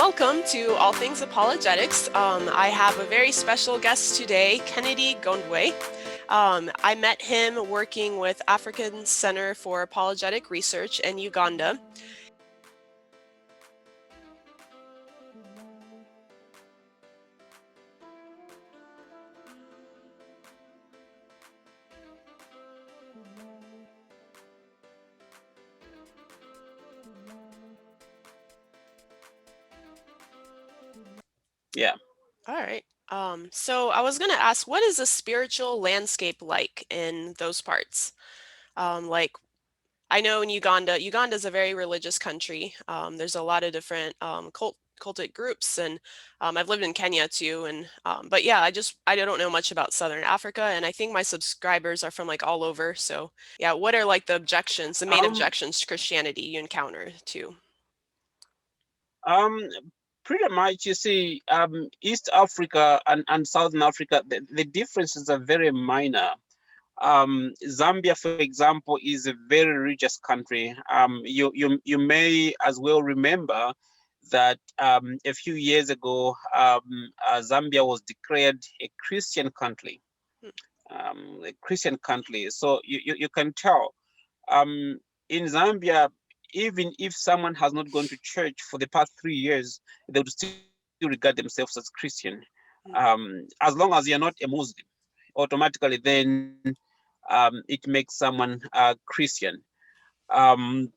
welcome to All Things Apologetics. I have a very special guest today, Kennedy Gondwe. I met him working with African Center for Apologetic Research in Uganda. Yeah. All right. So I was going to ask, what is the spiritual landscape like in those parts? Like, I know in Uganda is a very religious country. There's a lot of different cultic groups, and I've lived in Kenya too. And but yeah, I don't know much about Southern Africa, and I think my subscribers are from like all over. So yeah, what are like the main Um, objections to Christianity you encounter too? um, Pretty much, you see, East Africa and Southern Africa, the differences are very minor. Zambia, for example, is a very religious country. You may as well remember that a few years ago, Zambia was declared a Christian country. A Christian country. So you can tell. In Zambia, even if someone has not gone to church for the past 3 years, they would still regard themselves as Christian. As long as you're not a Muslim, automatically then it makes someone Christian. Um,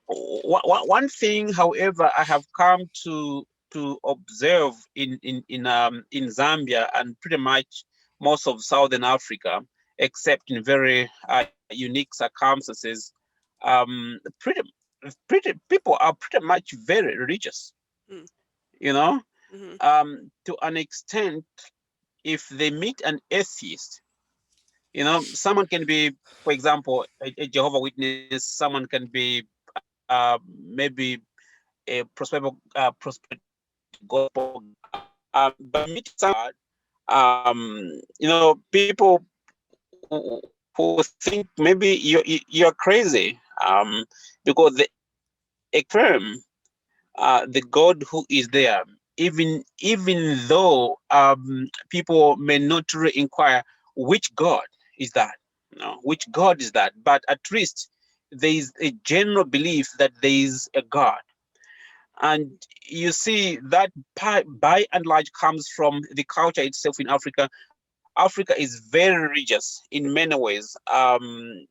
One thing, however, I have come to observe in Zambia and pretty much most of Southern Africa, except in very unique circumstances, pretty people are pretty much very religious. Mm, You know, mhm, to an extent, if they meet an atheist, someone can be, for example, a Jehovah Witness, someone can be maybe a prospective gospel, but meet someone, people who think maybe you're crazy, because they affirm the God who is there, even though people may not really inquire which God is that, which God is that, but at least there is a general belief that there is a God. And you see that by and large comes from the culture itself in Africa. Africa is very religious in many ways.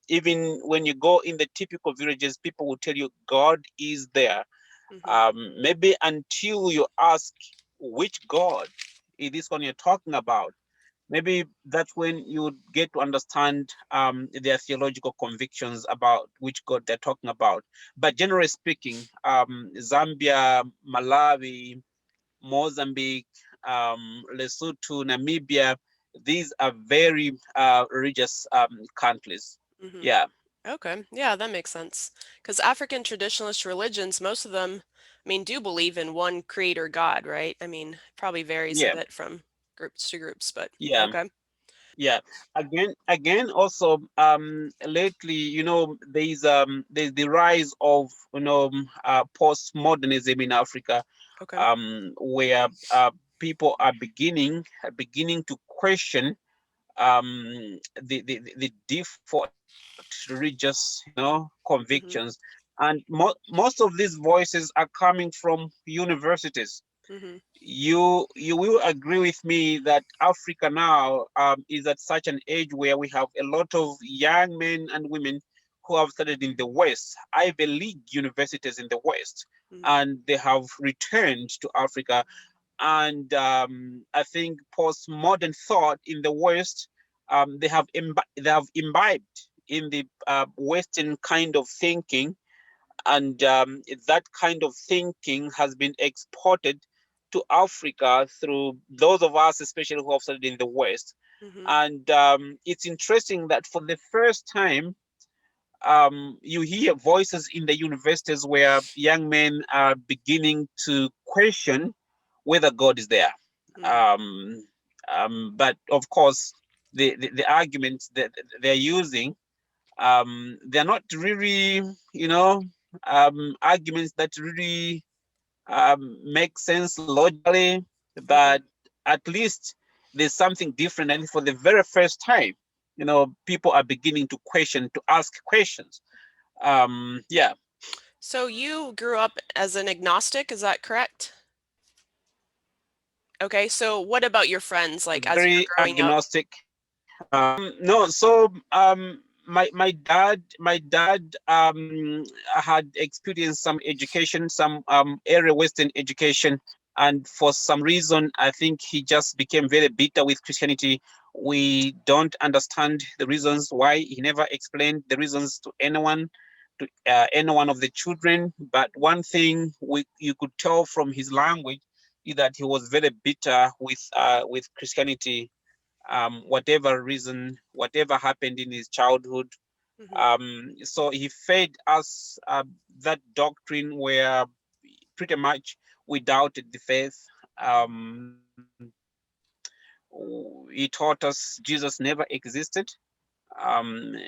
Even when you go in the typical villages, people will tell you God is there. mhm. Maybe until you ask which God is this one you're talking about, maybe that's when you would get to understand their theological convictions about which God they're talking about. But generally speaking, Zambia, Malawi, Mozambique, Lesotho, Namibia, these are very religious countries. Mhm. Yeah, Okay. Yeah, that makes sense. Because African traditionalist religions, most of them, I mean, do believe in one creator God, right? I mean, probably varies a yeah, bit from groups to groups, but yeah. okay. Yeah, again, also, lately, there's the rise of, postmodernism in Africa, Okay. where people are beginning to question the default religious, convictions, Mhm. and most of these voices are coming from universities. Mhm. You will agree with me that Africa now is at such an age where we have a lot of young men and women who have studied in the West, Ivy League universities in the West, Mhm. and they have returned to Africa. And I think postmodern thought in the West, they have imbibed in the Western kind of thinking, and that kind of thinking has been exported to Africa through those of us, especially who have studied in the West. Mhm. And it's interesting that for the first time, you hear voices in the universities where young men are beginning to question whether God is there. Mhm. Um, but of course, the arguments that they're using, they're not really, arguments that really make sense logically, Hmm. but at least there's something different. And for the very first time, people are beginning to question, to ask questions. Yeah, So you grew up as an agnostic, is that correct? Okay, so what about your friends, like as you were very growing up? agnostic. No, so my dad had experienced some education, some area Western education, and for some reason, I think he just became very bitter with Christianity. We don't understand the reasons why. He never explained the reasons to anyone, to any one of the children. But one thing you could tell from his language is that he was very bitter with Christianity, whatever reason, whatever happened in his childhood. Hmm. So he fed us that doctrine where pretty much we doubted the faith. Um, he taught us Jesus never existed.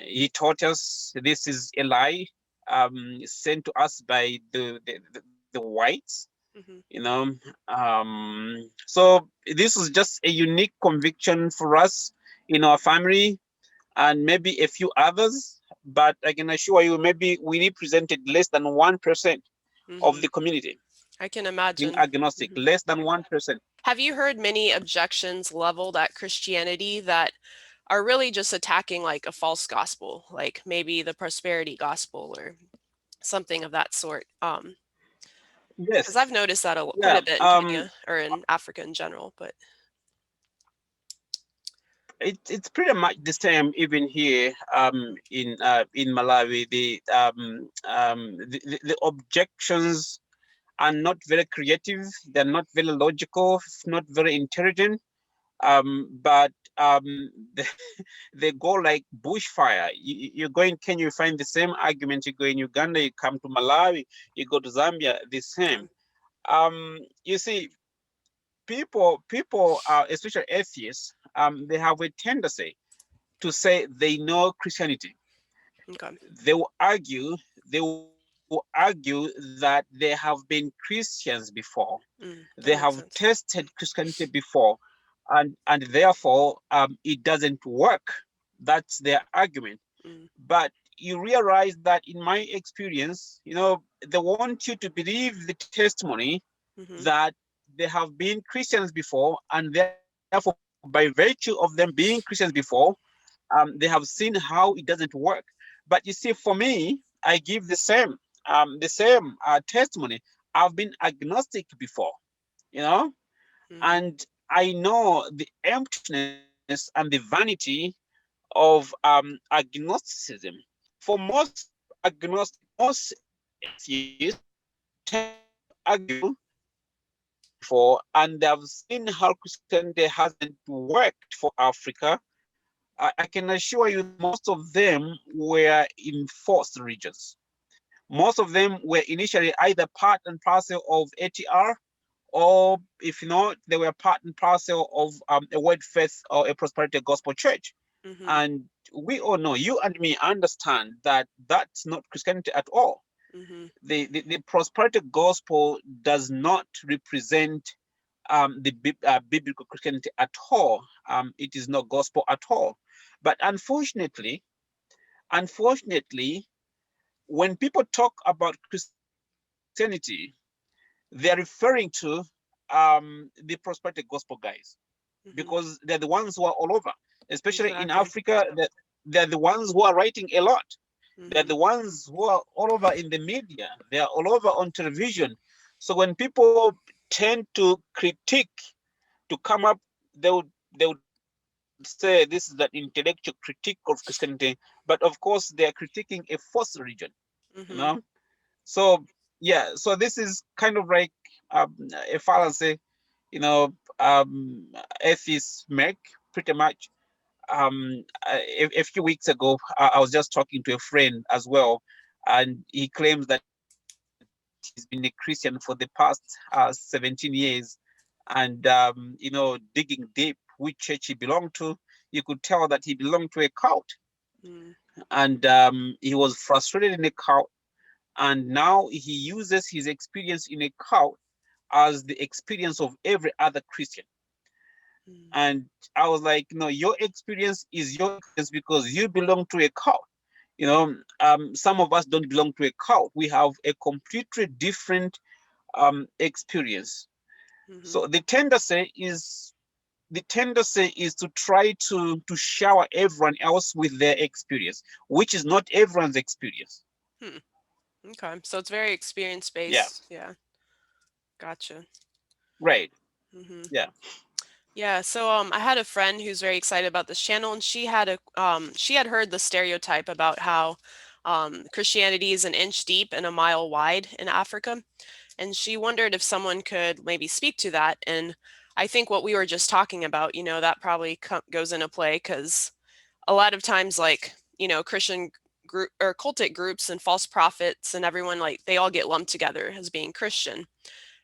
He taught us this is a lie, sent to us by the whites. Hmm. So this was just a unique conviction for us in our family and maybe a few others, but I can assure you, maybe we represented less than 1% of Hmm. the community I can being imagine. agnostic, Hmm. less than 1%. Have you heard many objections leveled at Christianity that are really just attacking like a false gospel, like maybe the prosperity gospel or something of that sort? Because Yes, I've noticed that quite yeah. a bit in Kenya or in Africa in general, but It's pretty much the same even here in Malawi. The objections are not very creative. They're not very logical, not very intelligent. But they, they go like bushfire. You go in Kenya, you find the same argument. You go in Uganda, you come to Malawi, you go to Zambia, the yeah. same. You see, people, especially atheists, they have a tendency to say they know Christianity. Okay. They will argue, that they have been Christians before. They That have makes sense. tested Christianity before, and therefore it doesn't work. That's their argument. Mm, But you realize that in my experience, they want you to believe the testimony mm-hmm, that they have been Christians before, and therefore, by virtue of them being Christians before, they have seen how it doesn't work. But you see, for me, I give the same testimony. I've been agnostic before, you know, mm-hmm, and I know the emptiness and the vanity of agnosticism. For most agnostic, most atheists tend to argue that they've been Christians before and they've seen how Christianity hasn't worked for Africa. I can assure you, most of them were in forced regions. Most of them were initially either part and parcel of ATR, or if not, they were part and parcel of a word faith or a prosperity gospel church. mm-hmm, And we all know, you and me understand that that's not Christianity at all. mm-hmm, The prosperity gospel does not represent biblical Christianity at all. It is not gospel at all. But unfortunately, when people talk about Christianity, they are referring to the prosperity gospel guys, mm-hmm. because they're the ones who are all over, especially in Exactly. Africa. That they're the ones who are writing a lot. They're Mm-hmm, the ones who are all over in the media. They are all over on television. So when people tend to critique, to come up, they would say this is an intellectual critique of Christianity, but of course they are critiquing a false religion. You know, mm-hmm, so yeah, so this is kind of like a fallacy, you know, atheists make pretty much. A few weeks ago, I was just talking to a friend as well, and he claims that he's been a Christian for the past 17 years, and digging deep which church he belonged to, you could tell that he belonged to a cult, mm, and he was frustrated in a cult, and now he uses his experience in a cult as the experience of every other Christian. Mm. And I was like, no, your experience is your experience because you belong to a cult. Some of us don't belong to a cult. We have a completely different experience. Mhm. So the tendency is to try to shower everyone else with their experience, which is not everyone's experience. Hmm. Okay. So it's very experience Yeah, based. Yeah. Gotcha. right. Mhm. Yeah. Yeah, so I had a friend who's very excited about this channel, and she had heard the stereotype about how Christianity is an inch deep and a mile wide in Africa, and she wondered if someone could maybe speak to that. And I think what we were just talking about, that probably goes into play because a lot of times, like, Christian group or cultic groups and false prophets and everyone, like, they all get lumped together as being Christian.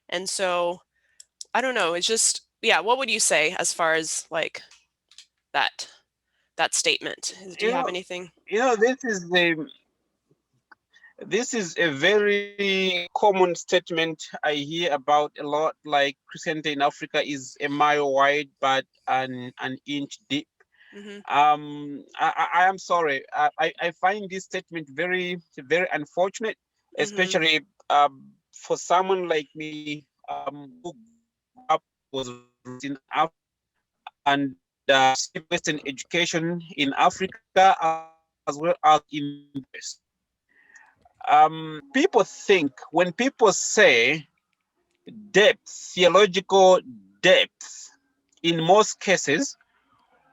And so I don't know, it's just, yeah, what would you say as far as like that that statement? Do You you have know, anything? this is a very common statement I hear about a lot. Like Christianity in Africa is a mile wide, but an inch deep. Mhm. I am sorry. I find this statement very very unfortunate, Mhm. especially for someone like me who grew up and was raised in Africa and received Western education in Africa as well as in the US. People think when people say depth, theological depth, in most cases,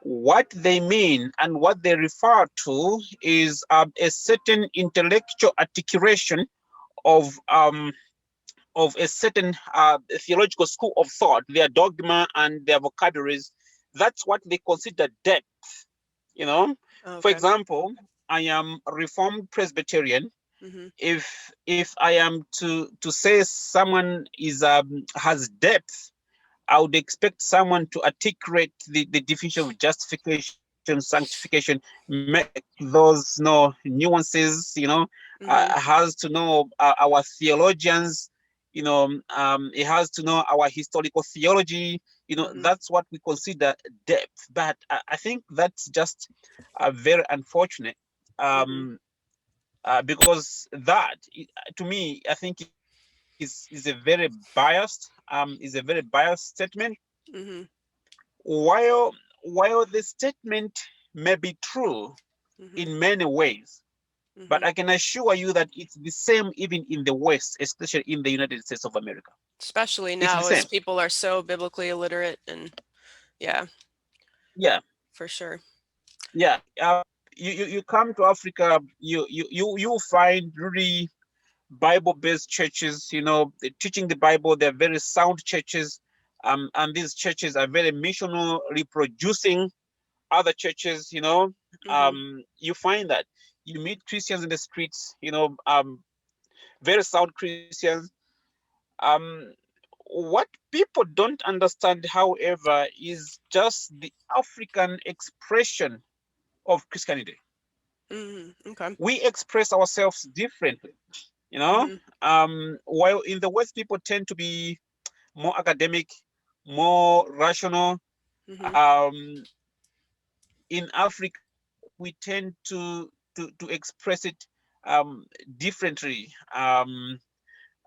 what they mean and what they refer to is a certain intellectual articulation of a certain theological school of thought, their dogma and their vocabularies. That's what they consider depth. You know, for Okay. example, I am Reformed Presbyterian. Mhm. If I am to say someone is has depth, I would expect someone to articulate the definition of justification, sanctification, make those nuances, Mhm. has to know our theologians, it has to know our historical theology, Mhm. that's what we consider depth. But I think that's just very unfortunate. Mhm. Um, because that, to me, I think is a very biased statement. Mhm. While the statement may be true Mhm. in many ways, but Mhm. I can assure you that it's the same even in the West, especially in the United States of America. Especially It's the now as same. people are so biblically illiterate and yeah, Yeah, for sure. yeah. You come to Africa, you find really Bible-based churches. They're teaching the Bible. They're very sound churches, and these churches are very missional, reproducing other churches. Mhm. You find that you meet Christians in the streets. Very sound Christians. Um, what people don't understand, however, is just the African expression of Christianity. Mhm. Okay. We express ourselves differently. You know, Mhm. while in the West, people tend to be more academic, more rational. Mhm. Um, in Africa, we tend to express it differently.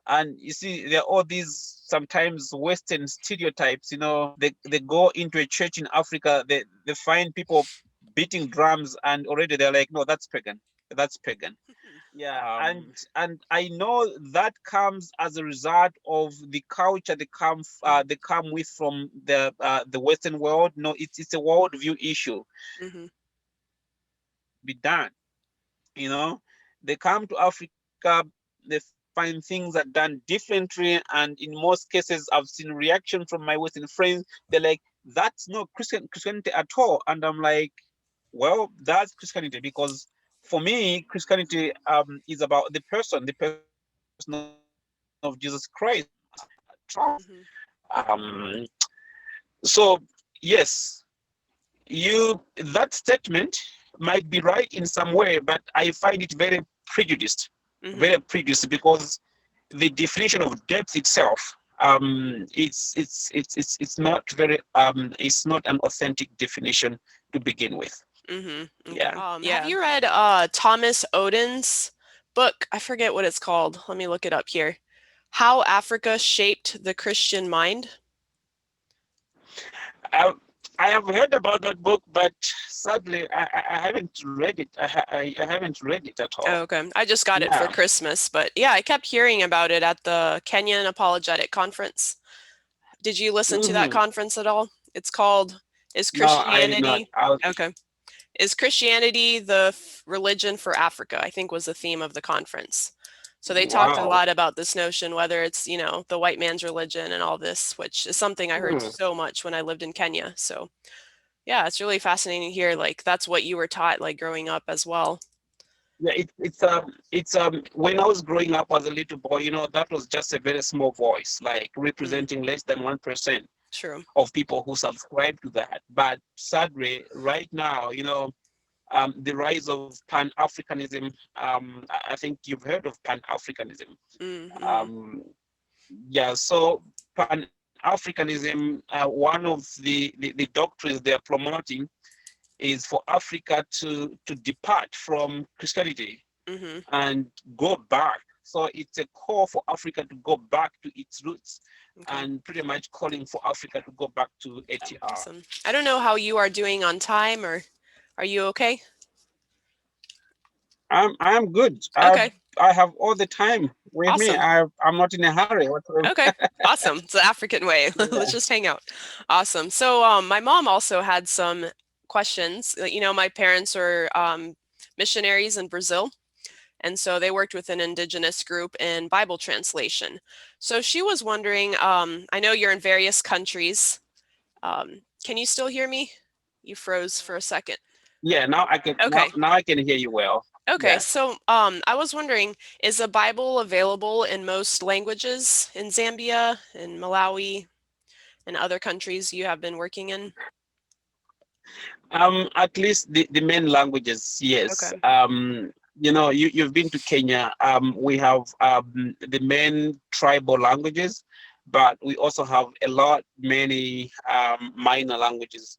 And you see, there are all these sometimes Western stereotypes. They go into a church in Africa, they find people beating drums, and already they're like, no, that's pagan. That's pagan. Yeah, and I know that comes as a result of the culture they come with from the Western world. No, it's a worldview issue. Mhm. Be done. They come to Africa, they find things are done differently, and in most cases, I've seen reaction from my Western friends. They're like, "That's not Christianity at all," and I'm like, "Well, that's Christianity because." For me, Christianity is about the person of Jesus Christ, trust. Mhm. Um, so yes, that statement might be right in some way, but I find it Mhm. very prejudiced because the definition of depth itself. It's not very it's not an authentic definition to begin with. Okay. Yeah. Have you read Thomas Oden's book? I forget what it's called. Let me look it up here. How Africa Shaped the Christian Mind. I, I have heard about that book, but sadly, I haven't read it. I haven't read it at Oh, all. okay. I just got it for Yeah. Christmas, but yeah, I kept hearing about it at the Kenyan Apologetic Conference. Did you listen to that Hmm. conference at all? It's called Is No, I did not. Christianity Okay. Is Christianity the religion for Africa? I think was the theme of the conference. So they talked a Wow. lot about this notion, whether it's, the white man's religion and all this, which is something I heard Hmm. so much when I lived in Kenya. So yeah, it's really fascinating to hear, like, that's what you were taught, like, growing up as well. Yeah, it's when I was growing up as a little boy, that was just a very small voice, like Mm, representing less than 1% true. of people who subscribe to that. But sadly, right now, the rise of Pan-Africanism, I think you've heard of Pan-Africanism. Mm-hmm. Um, yeah, so Pan-Africanism, one of the doctrines they are promoting is for Africa to depart from Christianity Mm-hmm. and go back. So it's a call for Africa to go back to its roots Okay. and pretty much calling for Africa to go back to ATR. Awesome. I don't know how you are doing on time, or are you okay? I'm good. Okay. I have all the time with me. Awesome. I'm not in a hurry whatsoever. Okay. Awesome. It's the African way. Let's Yeah. just hang out. Awesome. So, my mom also had some questions. My parents were missionaries in Brazil, and so they worked with an indigenous group in Bible translation. So she was wondering, I know you're in various countries. Can you still hear me? You froze for a second. Yeah, now I can now, Okay. now I can hear you well. Okay, Yeah. so I was wondering, is the Bible available in most languages in Zambia, in Malawi, and other countries you have been working in? At least the main languages, yes. Okay. You've been to Kenya. We have the main tribal languages, but we also have many minor languages,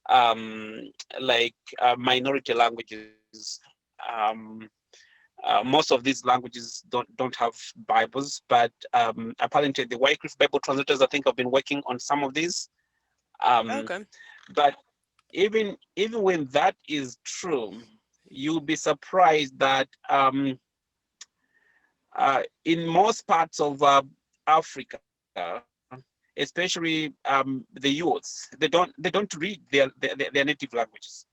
um, like minority languages. Most of these languages don't have Bibles, but apparently the Wycliffe Bible translators, I think, have been working on some of these. Um, Okay. but even when that is true, you'll be surprised that in most parts of Africa, especially the youths, they don't read their native languages.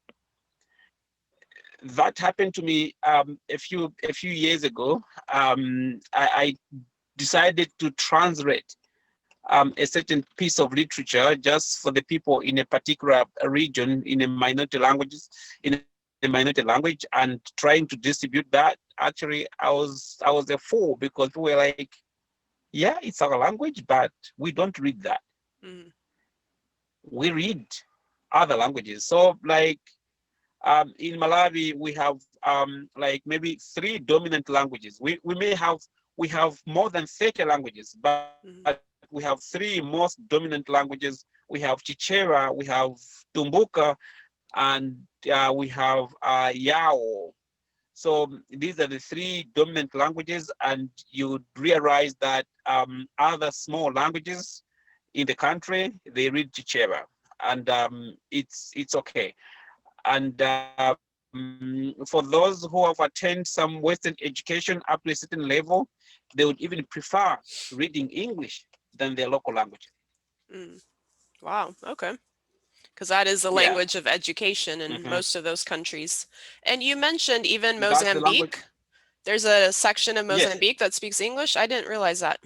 That happened to me a few years ago. I decided to translate a certain piece of literature just for the people in a particular region in a minority languages in a minority language and trying to distribute that. Actually, I was a fool because we were like, yeah, it's our language, but we don't read that. Mm, We read other languages. So like in Malawi, we have like maybe three dominant languages. We have more than 30 languages, but we have mhm. three most dominant languages. We have Chichera, we have Tumbuka, and we have Yao. So these are the three dominant languages, and you realize that other small languages in the country, they read Chichera, and it's okay. And for those who have attained some Western education up to a certain level, they would even prefer reading English than their local language. Mm. Wow. Okay. Because that is the Yeah. language of education in Mhm. most of those countries. And you mentioned even That's the language. Mozambique. There's a section of Yes. Mozambique that speaks English. I didn't realize that.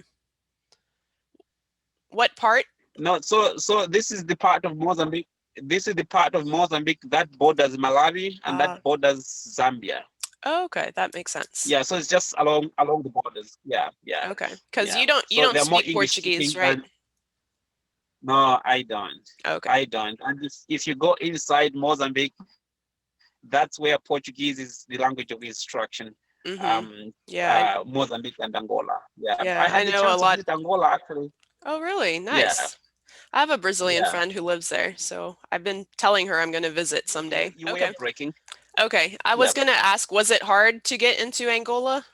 What part? No. So this is the part of Mozambique. This is the part of Mozambique that borders Malawi and that Uh, borders Zambia. oh, okay, that makes sense. Yeah. So it's just along the borders. Yeah. Yeah. Okay, because Yeah. you So don't they're more speak English Portuguese, speaking right? than. No, I don't. Okay. I don't. And if you go inside Mozambique, that's where Portuguese is the language of instruction. Mm-hmm. Um, Yeah, Mozambique and Angola. Yeah, I yeah, had I the know chance a to lot. visit Angola actually. Oh, really? Yeah, Nice. I have a Brazilian yeah. friend who lives there, so I've been telling her I'm going to visit someday. You were Okay. breaking. Okay. I was Yeah, going to ask, was it hard to get into Angola?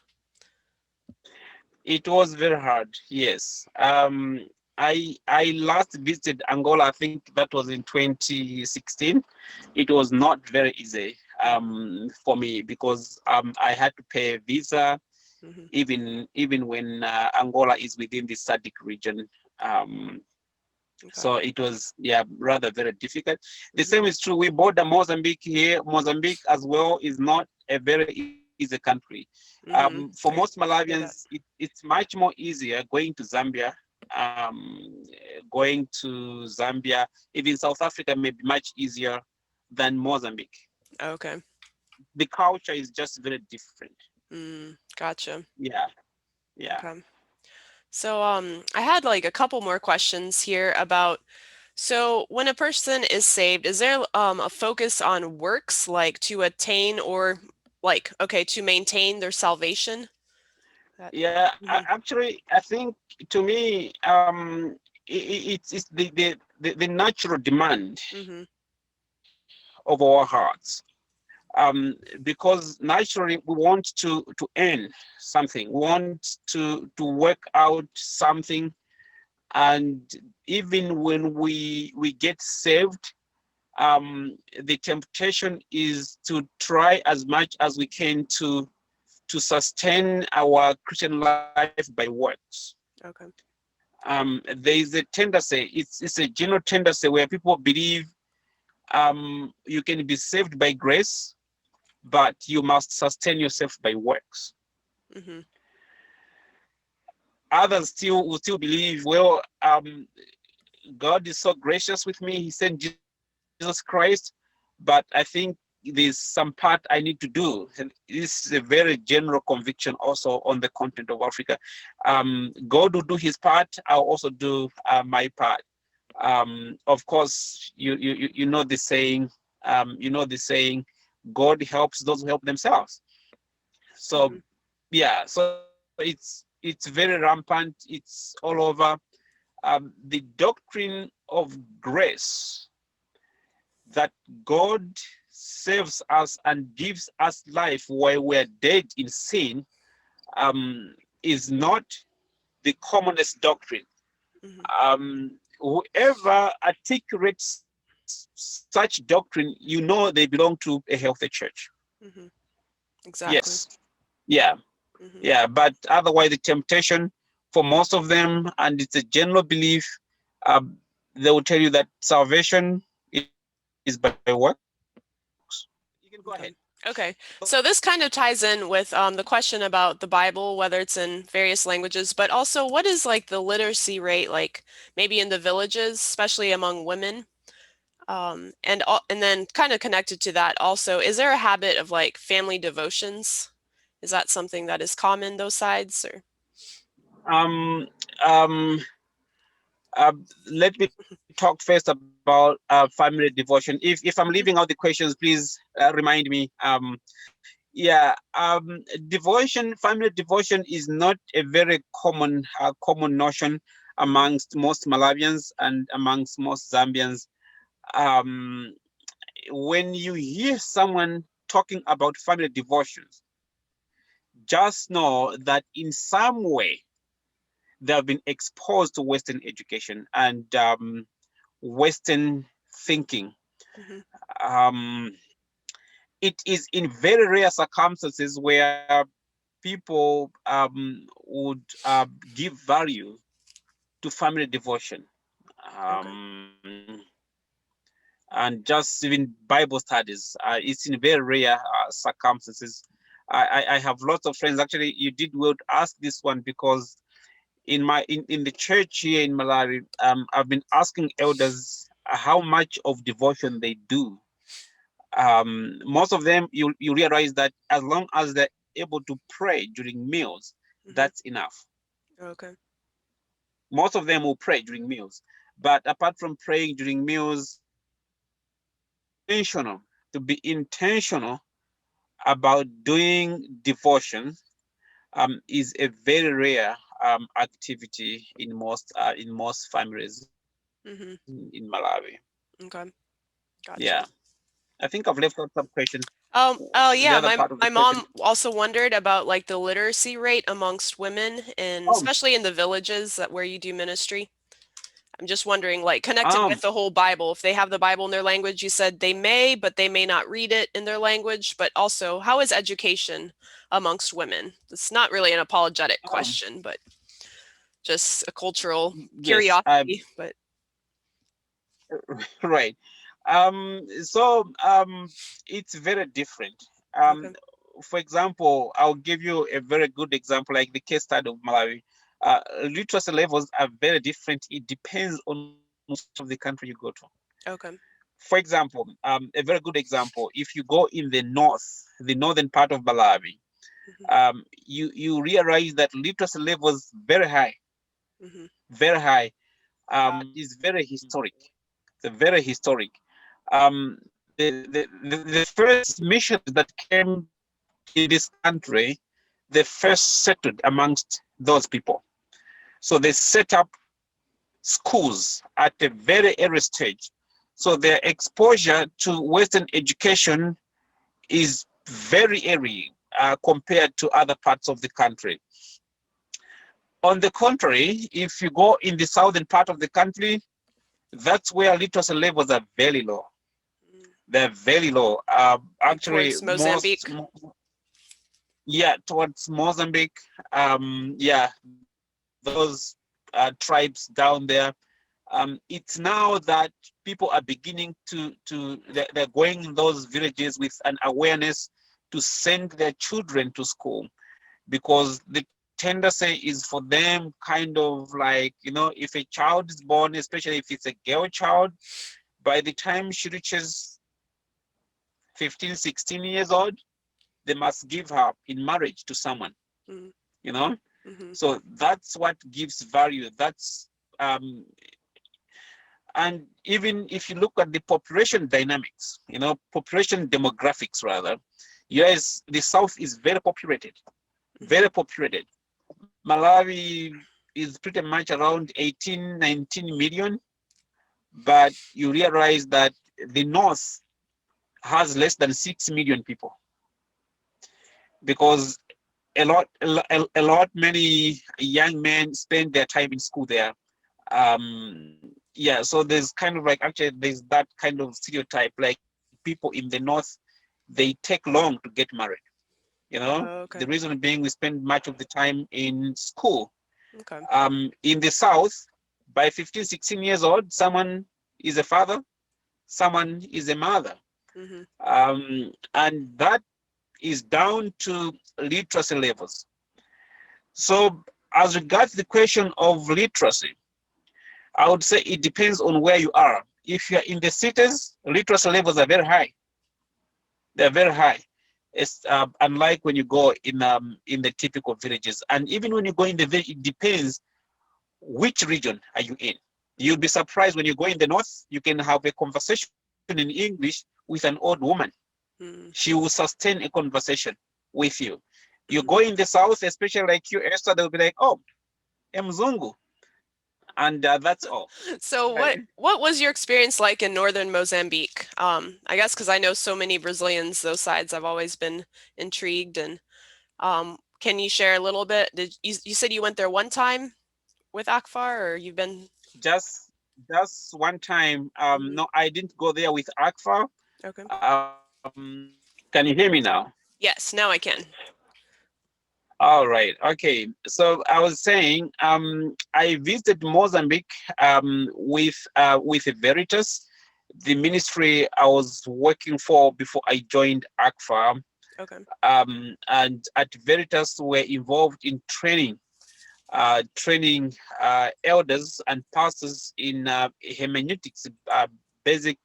it was very hard. Yes. I last visited Angola. I think that was in 2016. It was not very easy for me because I had to pay a visa Hmm. even when Angola is within the SADC region. Um, Okay. so it was, yeah, rather very difficult. The Hmm. same is true. We border Mozambique here. Mozambique as well is not a very easy country. For Hmm. most I Malawians, hear that. it's much more easier going to Zambia, going to Zambia. Even South Africa may be much easier than Mozambique. Okay. The culture is just very different. Gotcha. Yeah, yeah. Okay. So, I had like a couple more questions here about, so when a person is saved, is there a focus on works like to attain or like, okay, to maintain their salvation? That, Yeah, hmm. actually, I think to me, it's the natural demand Hmm. of our hearts. Because naturally we want to earn something, we want to work out something, and even when we get saved, the temptation is to try as much as we can to sustain our Christian life by works. Okay. There is a tendency, it's a general tendency where people believe you can be saved by grace, but you must sustain yourself by works. Hmm. Others still will still believe, well, God is so gracious with me. He sent Jesus Christ, but I think there's some part I need to do. And this is a very general conviction also on the continent of Africa. God will do his part. I'll also do my part. Of course, you know the saying. God helps those who help themselves. So Hmm. yeah, so it's very rampant. It's all over. The doctrine of grace, that God saves us and gives us life while we're dead in sin, is not the commonest doctrine. Hmm. Whoever articulates such doctrine, you know they belong to a healthy church. Hmm. Yes, Exactly. yeah, Hmm. yeah. But otherwise, the temptation for most of them, and it's a general belief, um, they will tell you that salvation is by works. You can go ahead. Okay. Okay. So this kind of ties in with the question about the Bible, whether it's in various languages, but also what is like the literacy rate like maybe in the villages, especially among women? And then kind of connected to that also, is there a habit of like family devotions? Is that something that is common those sides or? Um, um, Let me talk first about family devotion. If I'm leaving out the questions, please remind me. Yeah, devotion, family devotion is not a very common notion Hmm. amongst most Malawians and amongst most Zambians. Um, when you hear someone talking about family devotions, just know that in some way they have been exposed to Western education and Western thinking. Hmm. Um, it is in very rare circumstances where people would give value to family devotion, Okay. um, and just even Bible studies. It's in very rare circumstances. I have lots of friends. Actually, you did well to ask this one because in the church here in Malawi, I've been asking elders how much of devotion they do. Most of them, you realize that as long as they're able to pray during meals, that's Hmm. enough. Okay. Most of them will pray during meals, but apart from praying during meals, to be intentional about doing devotion is a very rare activity in most families in Mm-hmm. Malawi. Okay. Yeah, Gotcha. I think I've left out some question. Oh The other yeah, part of the my question. mom also wondered about like the literacy rate amongst women in Oh, especially in the villages that where you do ministry. I'm just wondering, like connected um, with the whole Bible, if they have the Bible in their language, you said they may, but they may not read it in their language. But also, how is education amongst women? It's not really an apologetic um, question, but just a cultural yes, curiosity. But right. So it's very different. Um, okay, for example, I'll give you a very good example, like the case study of Malawi. Literacy levels are very different. It depends on which part of the country you go to. okay, For example, a very good example, if you go in the north, the northern part of Malawi, hmm you realize that literacy levels hmm very high. Is very historic. It's very historic. The first missionaries that came in this country, they first settled amongst those people. So they set up schools at a very early stage. So their exposure to Western education is very early compared to other parts of the country. On the contrary, if you go in the southern part of the country, that's where literacy levels are very low. They're very low. like Actually, towards Mozambique. yeah, towards Mozambique, yeah, those tribes down there. It's now that people are beginning they're going in those villages with an awareness to send their children to school because the tendency is for them kind of like, if a child is born, especially if it's a girl child, by the time she reaches 15, 16 years old, they must give her in marriage to someone, Mm-hmm. you know? Mm-hmm. So that's what gives value. Um, and even if you look at the population dynamics, population demographics rather, yes, the South is Mm-hmm. very populated. Malawi is pretty much around 18, 19 million, but you realize that the North has less than 6 million people because many young men spend their time in school there. Yeah, so there's kind of like, actually there's that kind of stereotype, like people in the North, they take long to get married. Oh, The okay. reason being we spend much of the time in school. Okay. In the South, by 15, 16 years old, someone is a father, someone is a mother. Mm-hmm. And that is down to literacy levels. So, as regards the question of literacy, I would say it depends on where you are. If you're in the cities, literacy levels are very high. They're very high. It's unlike when you go in the typical villages. And even when you go in the village, it depends which region are you in. You'll be surprised when you go in the north, you can have a conversation in English with an old woman. Mm-hmm. She will sustain a conversation with you. You go Mm-hmm. in the south, especially like you, Esther, they'll be like, oh, Mzungu. And that's all. So Right. what was your experience like in northern Mozambique? I guess because I know so many Brazilians, those sides, I've always been intrigued. And can you share a little bit? Did you said you went there one time with Akfar, or you've been? Just just one time. Mhm. No, I didn't go there with Akfa. Okay. Can you hear me now? Yes, now I can. All right. Okay. So I was saying, I visited Mozambique with Veritas, the ministry I was working for before I joined ACFA. Okay. And at Veritas, we're involved in training elders and pastors in hermeneutics, basic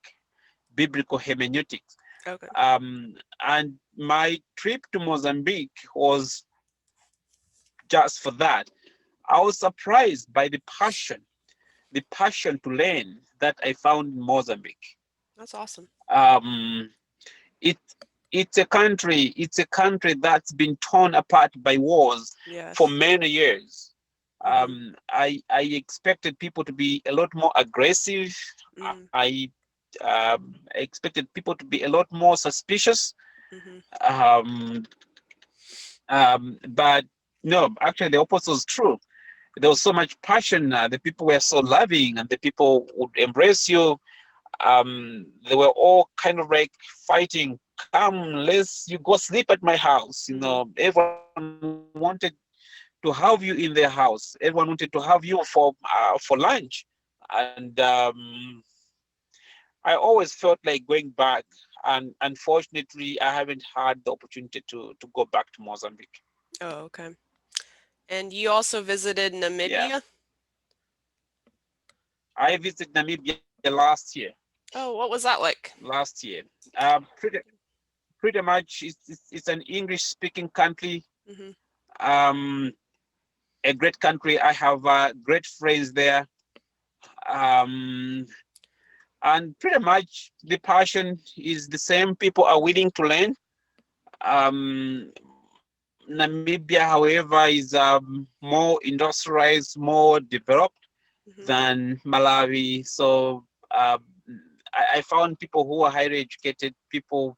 biblical hermeneutics. Okay. And my trip to Mozambique was just for that. I was surprised by the passion to learn that I found in Mozambique. That's awesome. Um, it it's a country that's been torn apart by wars for Yes. many years. I expected people to be a lot more aggressive. Mm, I expected people to be a lot more suspicious. mhm, Um, but no, actually, the opposite was true. There was so much passion. The people were so loving, and the people would embrace you. They were all kind of like fighting. Come, let's you go sleep at my house. You mhm. know, everyone wanted to have you in their house. Everyone wanted to have you for lunch, and I always felt like going back. And unfortunately, I haven't had the opportunity to go back to Mozambique. Oh, okay. And you also visited Yeah, Namibia? I visited Namibia last year. Oh, what was that like? Last year, pretty much, it's an English-speaking country. Mhm, Um, a great country. I have great friends there. Um, and pretty much the passion is the same. People are willing to learn. Namibia, however, is more industrialized, more developed mhm. than Malawi. So I found people who are highly educated, people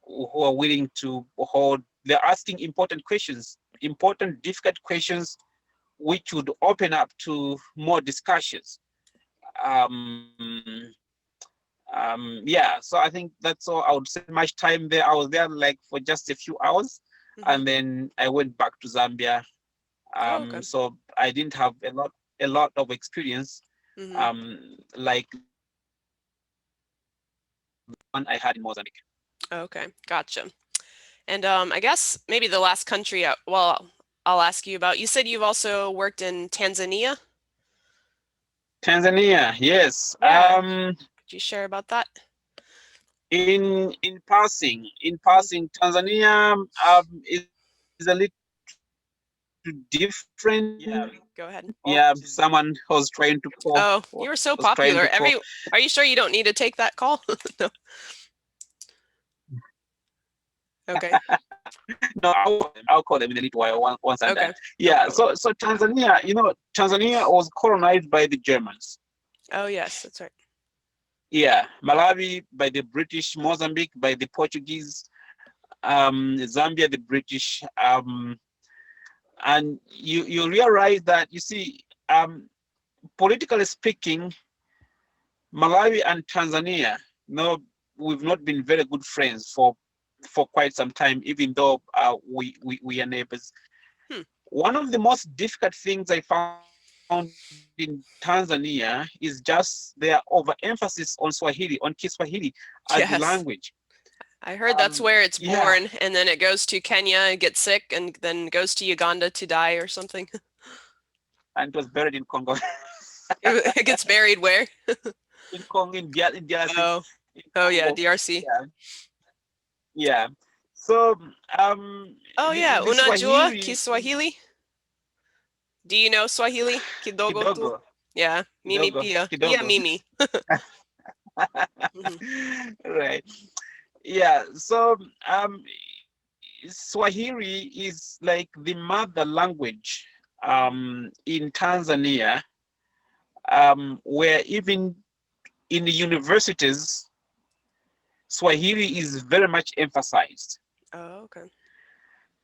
who are willing to hold. They're asking important questions, important, difficult questions, which would open up to more discussions. Um, yeah, so I think that's all. I would say much time there. I was there like for just a few hours, Mhm. and then I went back to Zambia. Oh, okay. So I didn't have a lot of experience, Mhm. like the one I had in Mozambique. Okay, gotcha. And I guess maybe the last country, well, I'll ask you about. You said you've also worked in Tanzania? Tanzania, yes. Yeah. Could you share about that? In Mhm. passing, Tanzania is a little different. Yeah, Yeah, go ahead. someone was trying to call. Oh, you were Was so trying to popular. call. Are you sure you don't need to take that call? No. Okay. No, I'll call them in a little while once I'm done. Okay. No Yeah. problem. So Tanzania, Tanzania was colonized by the Germans. Oh, yes, that's right. Yeah, Malawi by the British, Mozambique by the Portuguese, Zambia the British, and you realize that politically speaking, Malawi and Tanzania, no, we've not been very good friends for quite some time, even though we are neighbors. Hmm. One of the most difficult things I found in Tanzania is just their overemphasis on Swahili, on Kiswahili as the language. Yes. I heard that's where it's Yeah, born, and then it goes to Kenya and gets sick, and then goes to Uganda to die or something. and it was buried in Congo, It gets buried where? in Congo, in DRC, Oh, in oh yeah, Congo. DRC. Yeah, yeah. So Oh yeah, the unajua Swahili Kiswahili? Do you know Swahili? Kidogo tu? kidogo, Yeah, Mimi kidogo, pia. Yeah, kidogo. Mimi. Mhm. Right. Yeah. So Swahili is like the mother language Mhm. in Tanzania, where even in the universities, Swahili is very much emphasized. Oh, okay.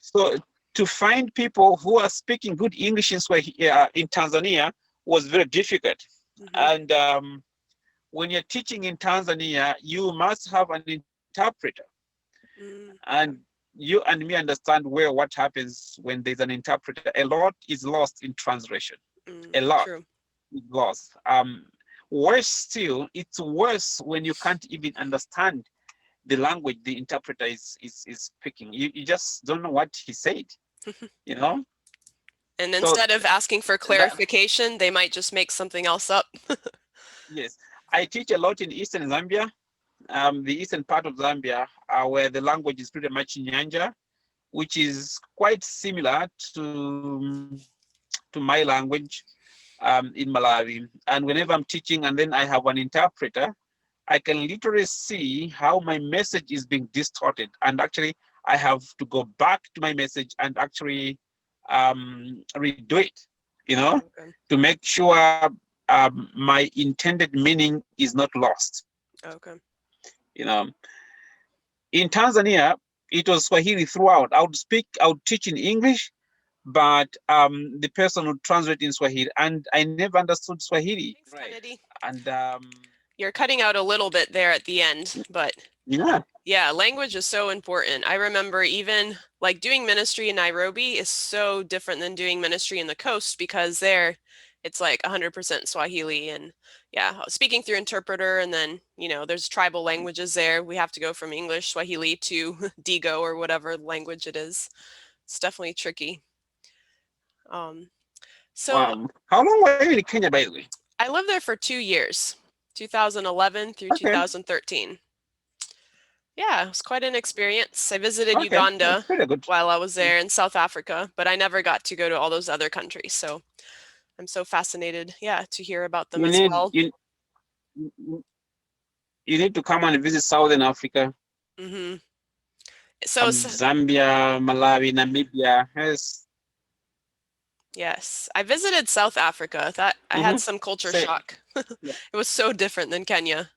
So to find people who are speaking good English in Swahili in Tanzania was very difficult. Mhm. And when you're teaching in Tanzania, you must have an interpreter. Mm, And you and me understand where what happens when there's an interpreter. A lot is lost in translation. A lot true. is lost. Worse still, it's worse when you can't even understand the language the interpreter is speaking. You just don't know what he said, you know? And So instead of asking for that clarification, they might just make something else up. yes. I teach a lot in Eastern Zambia, the eastern part of Zambia, where the language is pretty much Nyanja, which is quite similar to my language in Malawi. And whenever I'm teaching and then I have an interpreter, I can literally see how my message is being distorted. And actually, I have to go back to my message and actually redo it. Okay. to make sure my intended meaning is not lost. Okay. You know, in Tanzania, it was Swahili throughout. I would teach in English, but the person would translate in Swahili, and I never understood Swahili. Thanks, Kennedy. And You're cutting out a little bit there at the end, but yeah, yeah, language is so important. I remember even like doing ministry in Nairobi is so different than doing ministry in the coast because there it's like 100% Swahili and yeah, speaking through interpreter and then, there's tribal languages there. We have to go from English, Swahili to Digo or whatever language it is. It's definitely tricky. Um, so how long were you in Kenya, by the way? I lived there for 2 years, 2011 through Okay, 2013. Yeah, it was quite an experience. I visited okay, that's Uganda pretty good. while I was there in South Africa, but I never got to go to all those other countries. So I'm so fascinated, yeah, to hear about them You as need well. you you need to come and visit Southern Africa, Hmm. So, Zambia, Malawi, Namibia. Yes. yes, I visited South Africa. That I had some culture Say, shock. yeah. It was so different than Kenya.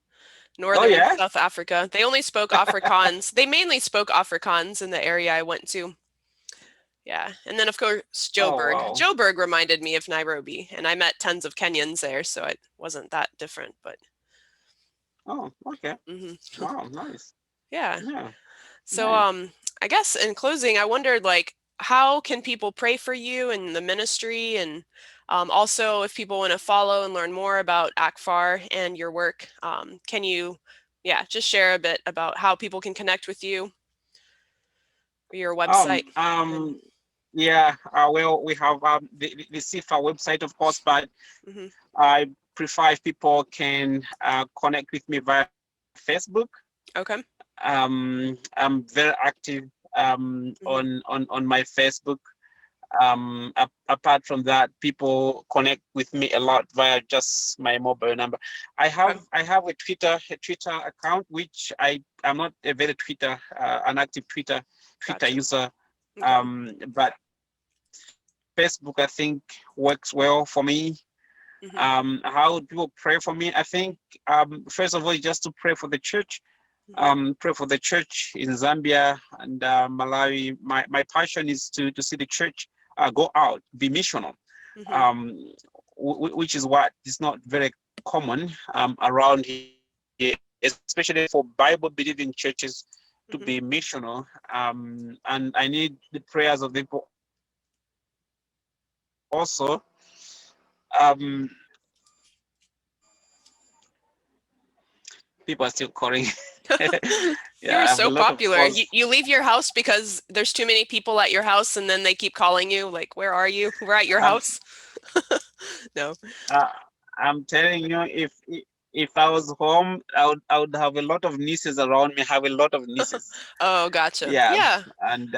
Oh Northern yeah. South Africa. They only spoke Afrikaans. They mainly spoke Afrikaans in the area I went to. Yeah. And then, of course, Oh Joburg. wow. Joburg reminded me of Nairobi, and I met tons of Kenyans there, so it wasn't that different, but Oh okay. mhm. Wow, nice. Yeah. Yeah, So, nice. I guess in closing, I wondered, like, how can people pray for you and the ministry, and also if people want to follow and learn more about ACFAR and your work, can you, yeah, just share a bit about how people can connect with you, or your Um, website? um, And yeah, well, we have the CFAR website, of course, but mhm. I prefer if people can connect with me via Facebook. Okay. I'm very active Hmm. on my Facebook. Apart from that, people connect with me a lot via just my mobile number. Okay. I have a Twitter account, which I'm not a very an active Twitter Gotcha. user. Okay. But Facebook, I think, works well for me. Hmm. How people pray for me? I think first of all, just to pray for the church. Hmm. Pray for the church in Zambia and Malawi. My passion is to see the church go out, be missional, Hmm. um, which is what is not very common around here, especially for Bible believing churches to be Hmm. missional. And I need the prayers of the people also. Um, People are still calling. Yeah, You're I have so a lot of popular. You, calls. you leave your house because there's too many people at your house and then they keep calling you like, where are you? We're at your Um, house. No. uh, I'm telling you, if I was home, I would have a lot of nieces around me. Have a lot of nieces. Oh, gotcha. Yeah, Yeah. and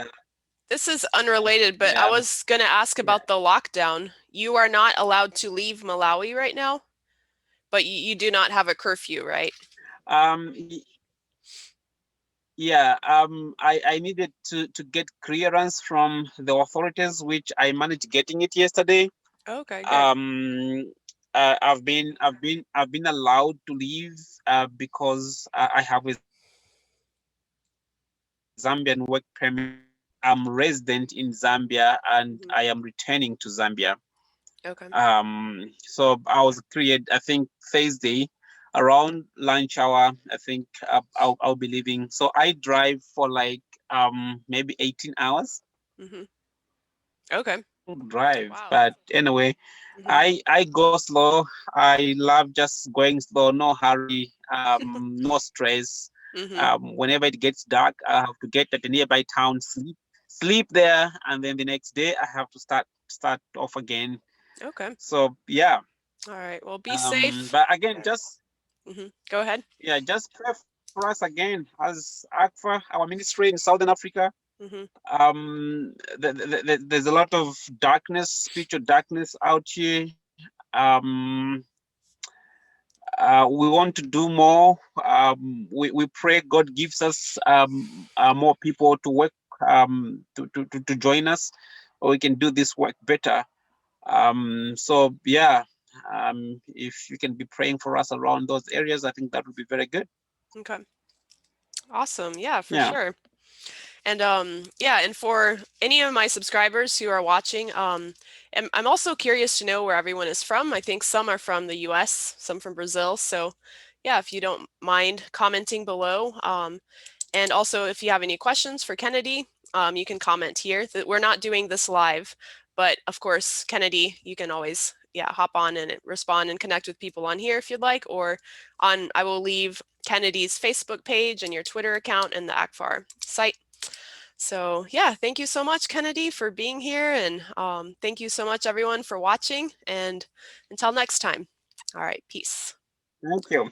This is unrelated, but I yeah, was going to ask yeah. about the lockdown. You are not allowed to leave Malawi right now, but you do not have a curfew, right? Y- yeah. I needed to get clearance from the authorities, which I managed getting it yesterday. Okay, good. Um, I've been allowed to leave because I have a Zambian work permit. I'm resident in Zambia and I am returning to Zambia. Okay. So I was cleared, I think, Thursday around lunch hour. I think I'll be leaving. So I drive for like maybe 18 hours. Hmm. Okay. Long drive, Wow. but anyway, Hmm. I go slow. I love just going slow, no hurry, no stress. Hmm. Whenever it gets dark, I have to get at the nearby town, sleep there, and then the next day I have to start off again. Okay. So yeah. All right. Well, be safe. But again, just Go ahead. yeah, just pray for us again as ACFA, our ministry in Southern Africa. Hmm. There's a lot of darkness, spiritual darkness out here. We want to do more. We pray God gives us more people to work to join us, or we can do this work better. So yeah, if you can be praying for us around those areas, I think that would be very good. Okay. Awesome. Yeah, for Yeah. sure. And yeah, and for any of my subscribers who are watching, I'm also curious to know where everyone is from. I think some are from the US, some from Brazil. So yeah, if you don't mind commenting below. And also, if you have any questions for Kennedy, you can comment here. We're not doing this live, but of course, Kennedy, you can always hop on and respond and connect with people on here if you'd like, or I will leave Kennedy's Facebook page and your Twitter account and the ACFAR site. So yeah, thank you so much, Kennedy, for being here, and thank you so much, everyone, for watching. And until next time. All right, peace. Thank you.